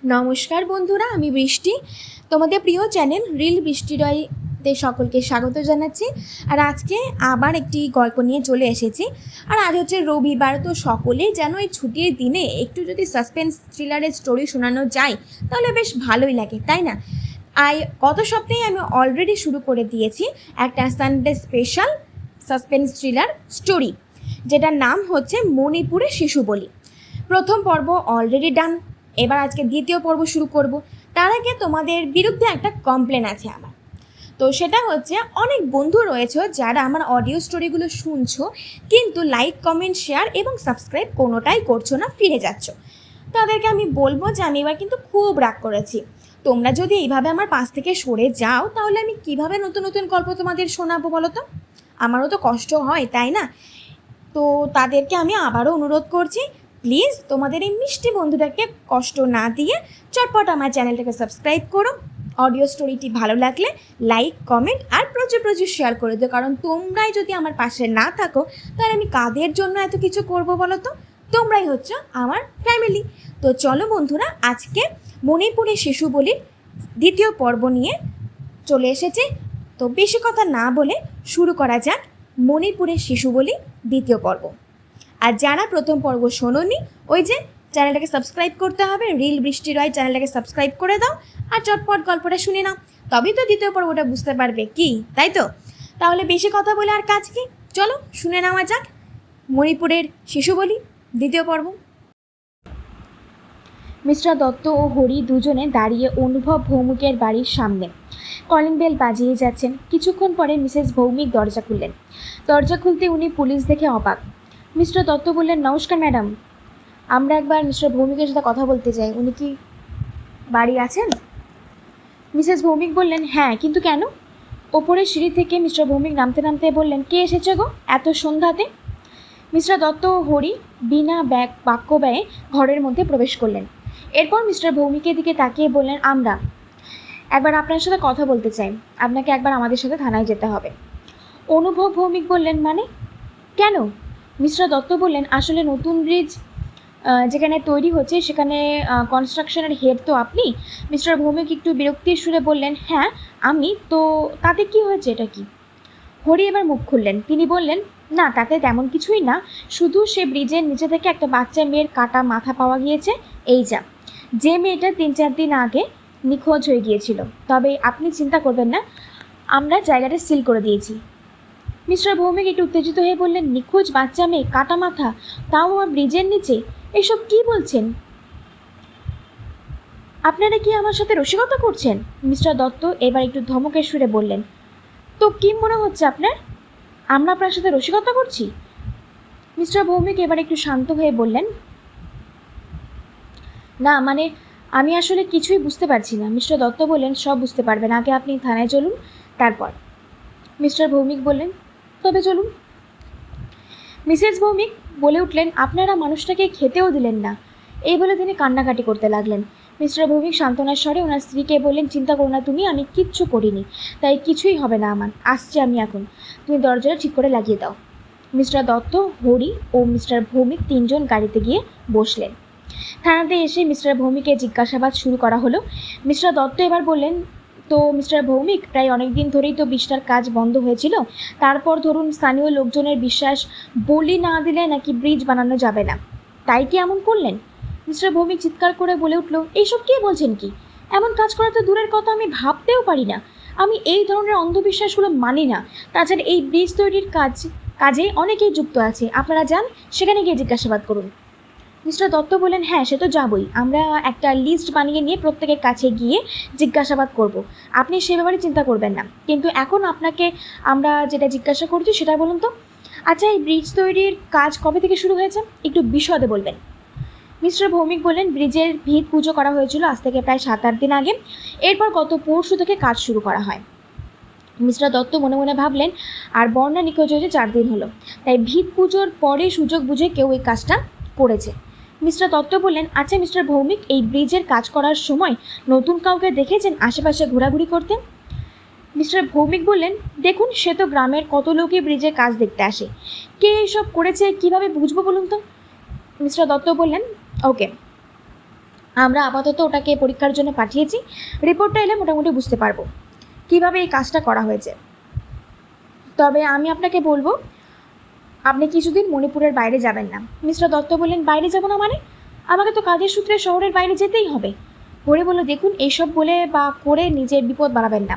নমস্কার বন্ধুরা, আমি বৃষ্টি। তোমাদের প্রিয় চ্যানেল রিল বৃষ্টি রয়তে সকলকে স্বাগত জানাচ্ছি। আর আজকে আবার একটি গল্প নিয়ে চলে এসেছি। আর আজ হচ্ছে রবিবার, তো সকলেই যেন এই ছুটির দিনে একটু যদি সাসপেন্স থ্রিলারের স্টোরি শোনানো যায় তাহলে বেশ ভালোই লাগে, তাই না? গত সপ্তাহে আমি অলরেডি শুরু করে দিয়েছি একটা Sunday special suspense thriller story, যেটার নাম হচ্ছে মণিপুরের শিশু বলি। প্রথম পর্ব অলরেডি ডান। এবার আজকে দ্বিতীয় পর্ব শুরু করব। তার আগে তোমাদের বিরুদ্ধে একটা কমপ্লেন আছে আমার। তো সেটা হচ্ছে, অনেক বন্ধু রয়েছে যারা আমার অডিও স্টোরিগুলো শুনছো, কিন্তু লাইক, কমেন্ট, শেয়ার এবং সাবস্ক্রাইব কোনোটাই করছো না, ফিরে যাচ্ছ। তাদেরকে আমি বলবো যে আমি এবার কিন্তু খুব রাগ করেছি। তোমরা যদি এইভাবে আমার পাশ থেকে সরে যাও তাহলে আমি কিভাবে নতুন নতুন গল্প তোমাদের শোনাবো বলো তো? আমারও তো কষ্ট হয়, তাই না? তো তাদেরকে আমি আবারও অনুরোধ করছি, প্লিজ তোমাদের এই মিষ্টি বন্ধুটাকে কষ্ট না দিয়ে চটপট আমার চ্যানেলটাকে সাবস্ক্রাইব করো। অডিও স্টোরিটি ভালো লাগলে লাইক, কমেন্ট আর প্রচুর প্রচুর শেয়ার করে দিও, কারণ তোমরাই যদি আমার পাশে না থাকো তাহলে আমি কাদের জন্য এত কিছু করবো বলো তো? তোমরাই হচ্ছে আমার ফ্যামিলি। তো চলো বন্ধুরা, আজকে মণিপুরের শিশু বলির দ্বিতীয় পর্ব নিয়ে চলে এসেছে। তো বেশি কথা না বলে শুরু করা যাক মণিপুরের শিশু বলি দ্বিতীয় পর্ব। আর যারা প্রথম পর্ব শোনোনি, ওই যে চ্যানেলটাকে সাবস্ক্রাইব করতে হবে, রিল বৃষ্টি রয় চ্যানেলটাকে সাবস্ক্রাইব করে দাও আর চটপট গল্পটা শুনে নাও, তবেই তো দ্বিতীয় পর্বটা বুঝতে পারবে, কি তাই তো? তাহলে বেশি কথা বলে আর কাজ কি, চলো শুনে নেওয়া যাক মণিপুরের শিশু বলি দ্বিতীয় পর্ব। মিস্টার দত্ত ও হরি দুজনে দাঁড়িয়ে অনুভব ভৌমিকের বাড়ির সামনে। কলিং বেল বাজিয়ে যাচ্ছেন। কিছুক্ষণ পরে মিসেস ভৌমিক দরজা খুললেন। দরজা খুলতে উনি পুলিশ দেখে অবাক। মিস্টার দত্ত বললেন, নমস্কার ম্যাডাম, আমরা একবার মিস্টার ভৌমিকের সাথে কথা বলতে চাই, উনি কি বাড়ি আছেন? মিসেস ভৌমিক বললেন, হ্যাঁ, কিন্তু কেন? ওপরের সিঁড়ি থেকে মিস্টার ভৌমিক নামতে নামতে বললেন, কে এসেছে গো এত সন্ধ্যাতে? মিস্টার দত্ত ও হরি বিনা বাক্য ব্যয়ে ঘরের মধ্যে প্রবেশ করলেন। এরপর মিস্টার ভৌমিকের দিকে তাকিয়ে বললেন, আমরা একবার আপনার সাথে কথা বলতে চাই, আপনাকে একবার আমাদের সাথে থানায় যেতে হবে। অনুভব ভৌমিক বললেন, মানে কেন? মিস্টার দত্ত বললেন, আসলে নতুন ব্রিজ যেখানে তৈরি হচ্ছে সেখানে কনস্ট্রাকশনের হেড তো আপনি। মিস্টার ভৌমিক একটু বিরক্তির সুরে বললেন, হ্যাঁ আমি তো, তাতে কি হয়েছে, এটা কি? হরি এবার মুখ খুললেন। তিনি বললেন, না তাতে তেমন কিছুই না, শুধু সে ব্রিজের নিচে থেকে একটা বাচ্চা মেয়ের কাটা মাথা পাওয়া গিয়েছে, এই যা। যে মেয়েটা 3-4 দিন আগে নিখোঁজ হয়ে গিয়েছিল। তবে আপনি চিন্তা করবেন না, আমরা জায়গাটা সিল করে দিয়েছি। মিস্টার ভৌমিক একটু উত্তেজিত হয়ে বললেন, নিখোঁজ বাচ্চা মেয়ে, কাটা মাথা, তাও আবার ব্রিজের নিচে, এসব কি বলছেন? আপনারা কি আমার সাথে রসিকতা করছেন? মিস্টার দত্ত এবার একটু ধমকের সুরে বললেন, তো কি মনে হচ্ছে আপনার, আমরা আপনার সাথে রসিকতা করছি? মিস্টার ভৌমিক এবার একটু শান্ত হয়ে বললেন, না মানে আমি আসলে কিছুই বুঝতে পারছি না। মিস্টার দত্ত বললেন, সব বুঝতে পারবেন, আগে আপনি থানায় চলুন, তারপর। মিস্টার ভৌমিক বললেন, তবে চলুন। মিসেস ভৌমিক বলে উঠলেন, আপনারা মানুষটাকে খেতেও দিলেন না। এই বলে তিনি কান্নাকাটি করতে লাগলেন। মিস্টার ভৌমিক সান্ত্বনার স্বরে ওনার স্ত্রীকে বললেন, চিন্তা করো না তুমি, আমি কিচ্ছু করিনি, তাই কিছুই হবে না আমার, আসছি আমি এখন, তুমি দরজাটা ঠিক করে লাগিয়ে দাও। মিস্টার দত্ত, হরি ও মিস্টার ভৌমিক 3 জন গাড়িতে গিয়ে বসলেন। থানাতে এসে মিস্টার ভৌমিকের জিজ্ঞাসাবাদ শুরু করা হলো। মিস্টার দত্ত এবার বললেন, তো মিস্টার ভৌমিক, প্রায় অনেক দিন ধরেই তো ব্রিজটার কাজ বন্ধ হয়েছিল, তারপর ধরুন স্থানীয় লোকজনের বিশ্বাস, বলি না দিলে নাকি ব্রিজ বানানো যাবে না, তাই কি এমন করলেন? মিস্টার ভৌমিক চিৎকার করে বলে উঠল, এইসব কে বলছেন কি? এমন কাজ করা তো দূরের কথা, আমি ভাবতেও পারি না। আমি এই ধরনের অন্ধবিশ্বাসগুলো মানি না। তাছাড়া এই ব্রিজ তৈরির কাজে অনেকেই যুক্ত আছে, আপনারা যান, সেখানে গিয়ে জিজ্ঞাসাবাদ করুন। মিস্টার দত্ত বললেন, হ্যাঁ সে তো যাবই, আমরা একটা লিস্ট বানিয়ে নিয়ে প্রত্যেকের কাছে গিয়ে জিজ্ঞাসাবাদ করব, আপনি সে ব্যাপারে চিন্তা করবেন না। কিন্তু এখন আপনাকে আমরা যেটা জিজ্ঞাসা করছি সেটা বলুন তো, আচ্ছা এই ব্রিজ তৈরির কাজ কবে থেকে শুরু হয়েছে, একটু বিশদে বলবেন। মিস্টার ভৌমিক বললেন, ব্রিজের ভিত পুজো করা হয়েছিল আজ থেকে প্রায় 7-8 দিন আগে, এরপর গত পরশু থেকে কাজ শুরু করা হয়। মিস্টার দত্ত মনে মনে ভাবলেন, আর বর্ণা নিখোঁজ হয়েছে 4 দিন হলো, তাই ভিত পুজোর পরে সুযোগ বুঝে কেউ এই কাজটা করেছে। মিস্টার দত্ত বললেন, আচ্ছা মিস্টার ভৌমিক, এই ব্রিজের কাজ করার সময় নতুন কাউকে দেখেছেন আশেপাশে ঘোরাঘুরি করতে? মিস্টার ভৌমিক বললেন, দেখুন সে তো গ্রামের কত লোকই ব্রিজের কাজ দেখতে আসে, কে এইসব করেছে কিভাবে বুঝবো বলুন তো? মিস্টার দত্ত বললেন, ওকে, আমরা আপাতত ওটাকে পরীক্ষার জন্য পাঠিয়েছি, রিপোর্টটা এলে মোটামুটি বুঝতে পারবো কীভাবে এই কাজটা করা হয়েছে। তবে আমি আপনাকে বলবো, আপনি কিছুদিন মণিপুরের বাইরে যাবেন না। মিস্টার দত্ত বললেন, বাইরে যাব না মানে? আমাকে তো কাজের সূত্রে শহরের বাইরে যেতেই হবে। হরি বলল, দেখুন, এইসব বলে বা করে নিজের বিপদ বাড়াবেন না।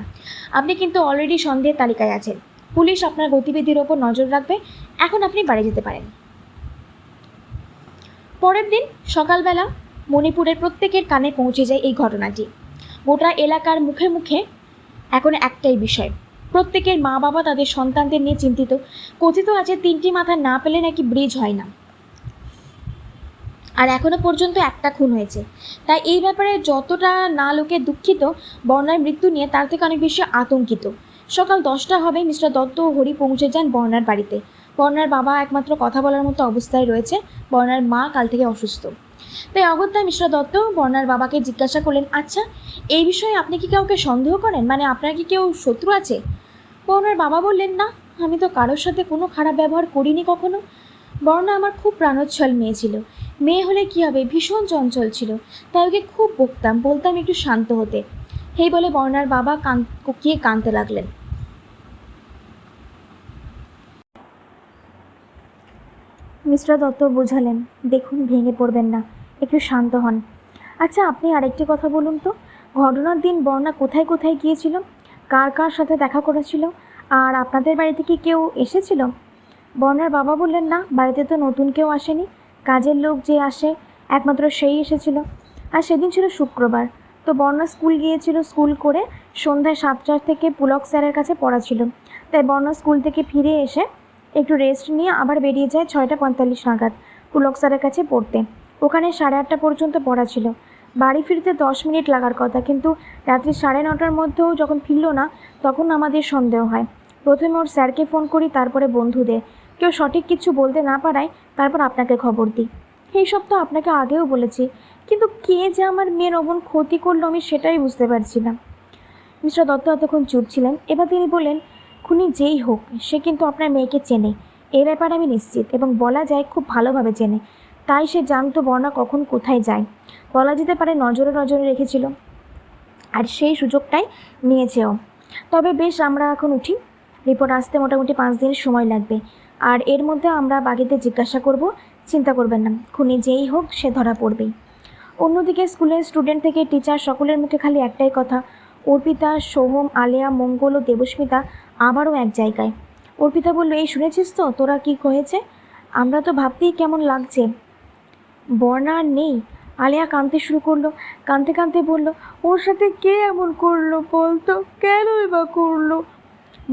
আপনি কিন্তু অলরেডি সন্দেহের তালিকায় আছেন। পুলিশ আপনার গতিবিধির ওপর নজর রাখবে। এখন আপনি বাড়ি যেতে পারেন। পরের দিন সকালবেলা মণিপুরের প্রত্যেকের কানে পৌঁছে যায় এই ঘটনাটি। গোটা এলাকার মুখে মুখে এখন একটাই বিষয়, প্রত্যেকের মা বাবা তাদের সন্তানদের নিয়ে চিন্তিত। কথিত আছে 3টি মাথা না পেলে নাকি ব্রিজ হয় না, আর এখনো পর্যন্ত একটা খুন হয়েছে। তাই এই ব্যাপারে যতটা না লোকে দুঃখিত বর্ণার মৃত্যু নিয়ে, তার থেকে অনেক বেশি আতঙ্কিত। সকাল 10টা হবে, মিস্টার দত্ত ও হরি পৌঁছে যান বর্ণার বাড়িতে। বর্ণার বাবা একমাত্র কথা বলার মতো অবস্থায় রয়েছে, বর্ণার মা কাল থেকে অসুস্থ। তাই অগত্যা মিস্টার দত্ত বর্ণার বাবাকে জিজ্ঞাসা করলেন, আচ্ছা, এই বিষয়ে আপনি কি কাউকে সন্দেহ করেন? মানে আপনার কি কেউ শত্রু আছে? বর্ণার বাবা বললেন, না, আমি তো কারোর সাথে কোনো খারাপ ব্যবহার করিনি কখনো। বর্ণা আমার খুব প্রাণোচ্ছল মেয়ে ছিল। মেয়ে হলে কী হবে, ভীষণ চঞ্চল ছিল, তাই ওকে খুব বকতাম, বলতাম একটু শান্ত হতে। এই বলে বর্ণার বাবা কুকিয়ে কাঁদতে লাগলেন। মিস্টার দত্ত বোঝালেন, দেখুন, ভেঙে পড়বেন না, একটু শান্ত হন। আচ্ছা, আপনি আরেকটি কথা বলুন তো, ঘটনার দিন বর্ণা কোথায় কোথায় গিয়েছিল, কার কার সাথে দেখা করেছিল, আর আপনাদের বাড়িতে কি কেউ এসেছিল? বর্ণার বাবা বললেন, না, বাড়িতে তো নতুন কেউ আসেনি। কাজের লোক যে আসে একমাত্র সেই এসেছিল। আর সেদিন ছিল শুক্রবার। তো বর্ণা স্কুল গিয়েছিল, স্কুল করে সন্ধ্যায় 7টা থেকে পুলক স্যারের কাছে পড়া ছিল। তাই বর্ণা স্কুল থেকে ফিরে এসে একটু রেস্ট নিয়ে আবার বেরিয়ে যায় 6টা 45 নাগাদ পুলক স্যারের কাছে পড়তে। ওখানে 8:30 পর্যন্ত পড়া ছিল। বাড়ি ফিরতে 10 মিনিট লাগার কথা, কিন্তু রাত্রি 9:30টার মধ্যেও যখন ফিরল না, তখন আমাদের সন্দেহ হয়। প্রথমে ওর স্যারকে ফোন করি, তারপরে বন্ধুদের। কেউ সঠিক কিছু বলতে না পারায় তারপর আপনাকে খবর দিই। এইসব তো আপনাকে আগেও বলেছি, কিন্তু কে যে আমার মেয়ের অমন ক্ষতি করলো আমি সেটাই বুঝতে পারছি না। মিস্টার দত্ত এতক্ষণ চুপ ছিলেন। এবার তিনি বললেন, খুনি যেই হোক, সে কিন্তু আপনার মেয়েকে চেনে, এ ব্যাপারে আমি নিশ্চিত, এবং বলা যায় খুব ভালোভাবে চেনে। তাই সে জানতো বর্ণা কখন কোথায় যায়। বলা যেতে পারে নজরে নজরে রেখেছিল, আর সেই সুযোগটাই নিয়েছেও। তবে বেশ, আমরা এখন উঠি। রিপোর্ট আসতে মোটামুটি 5 দিনের সময় লাগবে, আর এর মধ্যে আমরা বাকিদের জিজ্ঞাসা করব। চিন্তা করবেন না, খুনি যেই হোক সে ধরা পড়বেই। অন্যদিকে স্কুলের স্টুডেন্ট থেকে টিচার সকলের মুখে খালি একটাই কথা, অর্পিতা, সোহম, আলেয়া, মঙ্গল ও দেবস্মিতা আবারও এক জায়গায়। অর্পিতা বলল, এই শুনেছিস তো তোরা কি হয়েছে? আমরা তো ভাবতেই কেমন লাগছে, বর্ণা আর নেই। আলেয়া কাঁদতে শুরু করলো। কাঁদতে কাঁদতে বলল, ওর সাথে কে এমন করলো বলতো, কেনই বা করলো?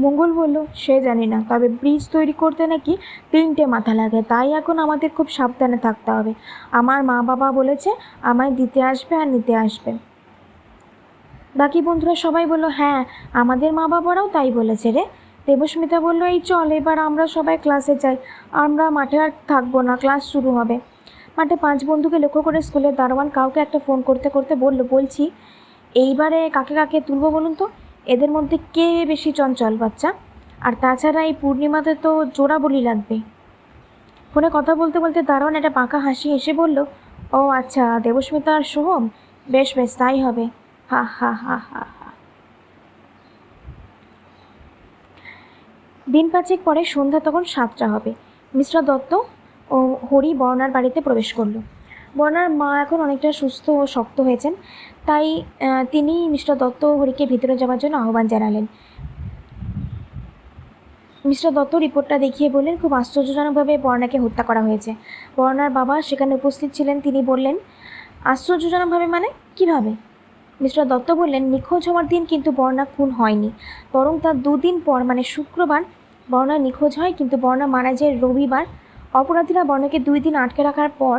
মঙ্গল বলল, সে জানি না, তবে ব্রিজ তৈরি করতে নাকি 3টে মাথা লাগে, তাই এখন আমাদের খুব সাবধানে থাকতে হবে। আমার মা বাবা বলেছে আমায় দিতে আসবে আর নিতে আসবে। বাকি বন্ধুরা সবাই বলল, হ্যাঁ, আমাদের মা বাবারাও তাই বলেছে রে। দেবস্মিতা বলল, এই চল, এবার আমরা সবাই ক্লাসে যাই, আমরা মাঠে আর থাকবো না, ক্লাস শুরু হবে। মাঠে 5 বন্ধুকে লক্ষ্য করে স্কুলের দারোয়ান কাউকে একটা ফোন করতে করতে বলছি, এইবারে কাকে কাকে তুলবো বলুন তো, এদের মধ্যে কে বেশি চঞ্চল বাচ্চা? আর তাছাড়া এই পূর্ণিমাতে তো জোড়া বলি লাগবে। ফোনে কথা বলতে বলতে দারোয়ান একটা বাঁকা হাসি এসে বলল, ও আচ্ছা, দেবস্মিতা আর সোহম, বেশ বেশ, তাই হবে, হা হা হা হা হা। দিন 5 পরে সন্ধ্যা তখন 7টা হবে। মিস্টার দত্ত ও হরি বর্ণার বাড়িতে প্রবেশ করলো। বর্ণার মা এখন অনেকটা সুস্থ ও শক্ত হয়েছেন, তাই তিনি মিস্টার দত্ত ও হরিকে ভিতরে যাওয়ার জন্য আহ্বান জানালেন। মিস্টার দত্ত রিপোর্টটা দেখিয়ে বললেন, খুব আশ্চর্যজনকভাবে বর্ণাকে হত্যা করা হয়েছে। বর্ণার বাবা সেখানে উপস্থিত ছিলেন, তিনি বললেন, আশ্চর্যজনকভাবে মানে, কীভাবে? মিস্টার দত্ত বললেন, নিখোঁজ হওয়ার দিন কিন্তু বর্ণা খুন হয়নি, বরং তার 2 দিন পর মানে শুক্রবার বর্ণা নিখোঁজ হয়, কিন্তু বর্ণা মারা যায় রবিবার। অপরাধীরা বর্ণাকে 2 দিন আটকে রাখার পর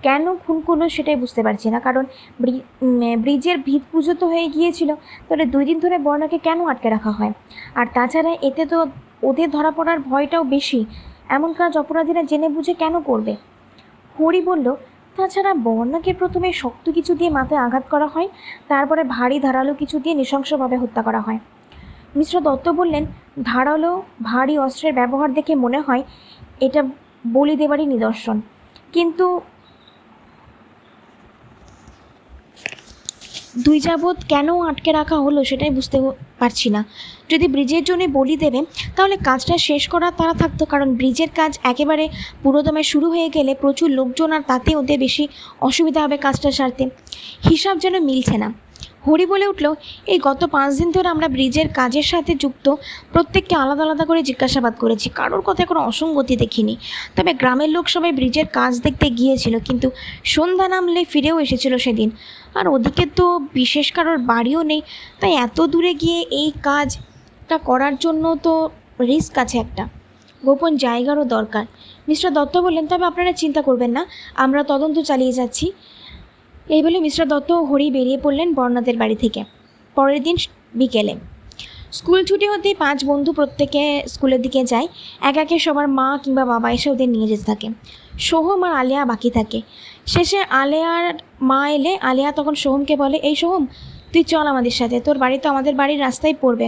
কেন খুন করলো সেটাই বুঝতে পারছি না, কারণ ব্রিজের ভিত পুজো তো হয়ে গিয়েছিল, তাহলে 2 দিন ধরে বর্ণাকে কেন আটকে রাখা হয়? আর তাছাড়া এতে তো ওদের ধরা পড়ার ভয়টাও বেশি, এমন কাজ অপরাধীরা জেনে বুঝে কেন করবে? হরি বলল, তাছাড়া বর্ণাকে প্রথমে শক্ত কিছু দিয়ে মাথায় আঘাত করা হয়, তারপরে ভারী ধারালো কিছু দিয়ে নৃশংসভাবে হত্যা করা হয়। মিস্টার দত্ত বললেন, ধারালো ভারী অস্ত্রের ব্যবহার দেখে মনে হয় এটা বলি দেওয়ারই নিদর্শন, কিন্তু দুই যাবৎ কেন আটকে রাখা হলো সেটাই বুঝতে পারছি না। যদি ব্রিজের জন্য বলি দেবে তাহলে কাজটা শেষ করার তারা থাকতো, কারণ ব্রিজের কাজ একেবারে পুরোদমে শুরু হয়ে গেলে প্রচুর লোকজন, আর তাতে ওদের বেশি অসুবিধা হবে কাজটা সারতে। হিসাব যেন মিলছে না। হরি বলে উঠল, এই গত 5 দিন ধরে আমরা ব্রিজের কাজের সাথে যুক্ত প্রত্যেককে আলাদা আলাদা করে জিজ্ঞাসাবাদ করেছি, কারোর কথায় কোনো অসঙ্গতি দেখিনি। তবে গ্রামের লোক সবাই ব্রিজের কাজ দেখতে গিয়েছিল, কিন্তু সন্ধ্যা নামলে ফিরেও এসেছিল সেদিন। আর ওদিকে তো বিশেষ কারোর বাড়িও নেই, তাই এত দূরে গিয়ে এই কাজটা করার জন্য তো রিস্ক আছে, একটা গোপন জায়গারও দরকার। মিস্টার দত্ত বললেন, তবে আপনারা চিন্তা করবেন না, আমরা তদন্ত চালিয়ে যাচ্ছি। এই বলে মিস্টার দত্ত ও হরি বেরিয়ে পড়লেন বর্ণাদের বাড়ি থেকে। পরের দিন বিকেলে স্কুল ছুটি হতেই 5 বন্ধু প্রত্যেকে স্কুলের দিকে যায়। একে সবার মা কিংবা বাবা এসে ওদের নিয়ে যেতে থাকে। সোহম আর আলিয়া বাকি থাকে। শেষে আলিয়ার মা এলে আলিয়া তখন সোহমকে বলে, এই সোহম, তুই চল আমাদের সাথে, তোর বাড়ি তো আমাদের বাড়ির রাস্তায় পড়বে।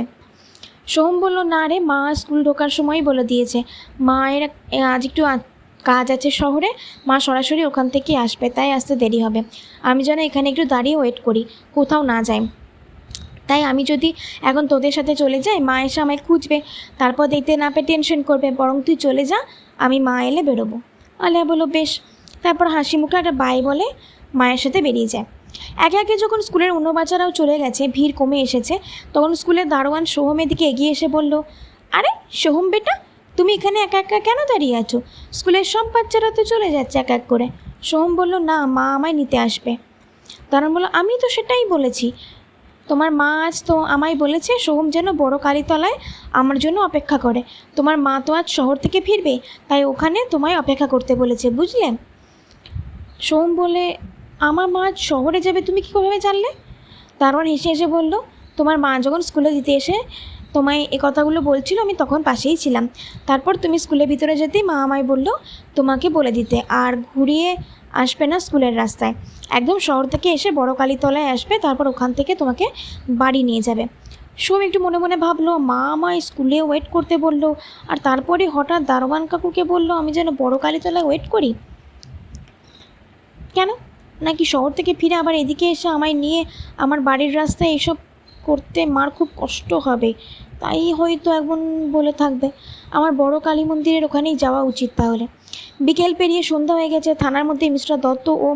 সোহম বলল, না রে মা, স্কুল ঢোকার সময়ই বলে দিয়েছে, মায়ের আজ একটু কাজ আছে শহরে, মা সরাসরি ওখান থেকে আসবে, তাই আসতে দেরি হবে। আমি যেন এখানে একটু দাঁড়িয়ে ওয়েট করি, কোথাও না যাই। তাই আমি যদি এখন তোদের সাথে চলে যাই, মা এসে আমায় খুঁজবে, তারপর দেখতে না পেয়ে টেনশন করবে, বরং তুই চলে যা, আমি মা এলে বেরোবো। আলিয়া বলল, বেশ। তারপর হাসি মুখে একটা বাই বলে মায়ের সাথে বেরিয়ে যায়। একে যখন স্কুলের অন্য বাচ্চারাও চলে গেছে, ভিড় কমে এসেছে, তখন স্কুলের দারোয়ান সোহমের দিকে এগিয়ে এসে বলল, আরে সোহম বেটা, তুমি এখানে একা একা কেন দাঁড়িয়ে আছো? স্কুলের সব বাচ্চারা তো চলে যাচ্ছে এক এক করে। সোহম বলল, না, মা আমায় নিতে আসবে। দারোয়ান বলল, আমি তো সেটাই বলেছি, তোমার মা আজ তো আমায় বলেছে সোহম যেন বড় কালীতলায় আমার জন্য অপেক্ষা করে। তোমার মা তো আজ শহর থেকে ফিরবে, তাই ওখানে তোমায় অপেক্ষা করতে বলেছে, বুঝলে? সোহম বলে, আমার মা আজ শহরে যাবে তুমি কীভাবে জানলে? দারোয়ান হেসে হেসে বলল, তোমার মা যখন স্কুলে দিতে এসে তোমায় এ কথাগুলো বলছিল, আমি তখন পাশেই ছিলাম। তারপর তুমি স্কুলের ভিতরে যেতেই মা আমায় বলল তোমাকে বলে দিতে, আর ঘুরিয়ে আসবে না স্কুলের রাস্তায়, একদম শহর থেকে এসে বড় কালীতলায় আসবে, তারপর ওখান থেকে তোমাকে বাড়ি নিয়ে যাবে। সোম একটু মনে মনে ভাবলো, মা আমায় স্কুলে ওয়েট করতে বললো, আর তারপরে হঠাৎ দারোয়ান কাকুকে বললো আমি যেন বড় কালীতলায় ওয়েট করি। কেন? নাকি শহর থেকে ফিরে আবার এদিকে এসে আমায় নিয়ে আমার বাড়ির রাস্তায় এসব করতে মার খুব কষ্ট হবে, তাই হয়তো এমন বলে থাকবে। আমার বড় কালী মন্দিরের ওখানেই যাওয়া উচিত তাহলে। বিকেল পেরিয়ে সন্ধ্যা হয়ে গেছে। থানার মধ্যে মিস্টার দত্ত ও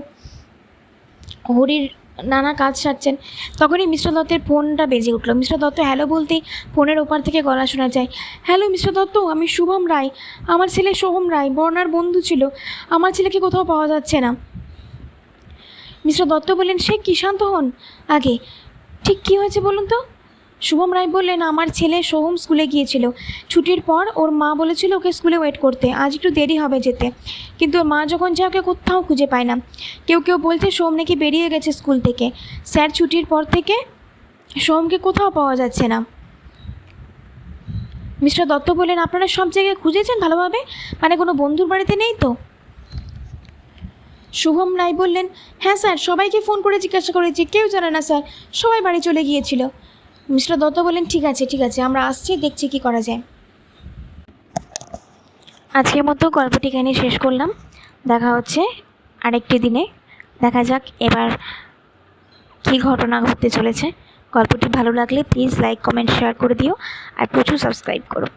হরির নানা কাজ সারছেন। তখনই মিস্টার দত্তের ফোনটা বেজে উঠল। মিস্টার দত্ত হ্যালো বলতেই ফোনের ওপার থেকে গলা শোনা যায়, হ্যালো মিস্টার দত্ত, আমি শুভম রায়, আমার ছেলে সোহম রায় বর্ণার বন্ধু ছিল, আমার ছেলেকে কোথাও পাওয়া যাচ্ছে না। মিস্টার দত্ত বললেন, সে কি? শান্ত হন আগে, ঠিক কী হয়েছে বলুন তো? শুভম রায় বললেন, আমার ছেলে সোহম স্কুলে গিয়েছিল, ছুটির পর ওর মা বলেছিল ওকে স্কুলে ওয়েট করতে, আজ একটু দেরি হবে যেতে, কিন্তু ওর মা যখন যায় ওকে কোথাও খুঁজে পায় না। কেউ বলছে সোহম নাকি বেরিয়ে গেছে স্কুল থেকে, স্যার ছুটির পর থেকে সোহমকে কোথাও পাওয়া যাচ্ছে না। মিস্টার দত্ত বললেন, আপনারা সব জায়গায় খুঁজেছেন ভালোভাবে, মানে কোনো বন্ধুর বাড়িতে নেই তো? শুভম রায় বললেন, হ্যাঁ স্যার, সবাইকে ফোন করে জিজ্ঞাসা করেছি, কেউ জানে না স্যার, সবাই বাড়ি চলে গিয়েছিল। মিস্টার দত্ত বললেন, ঠিক আছে, আমরা আসছি, দেখছি কি করা যায়। আজকের মতো গল্পটি এখানে শেষ করলাম। দেখা হচ্ছে আরেকটি দিনে। দেখা যাক এবার কী ঘটনা ঘটতে চলেছে। গল্পটি ভালো লাগলে প্লিজ লাইক, কমেন্ট, শেয়ার করে দিও, আর প্রচুর সাবস্ক্রাইব করো।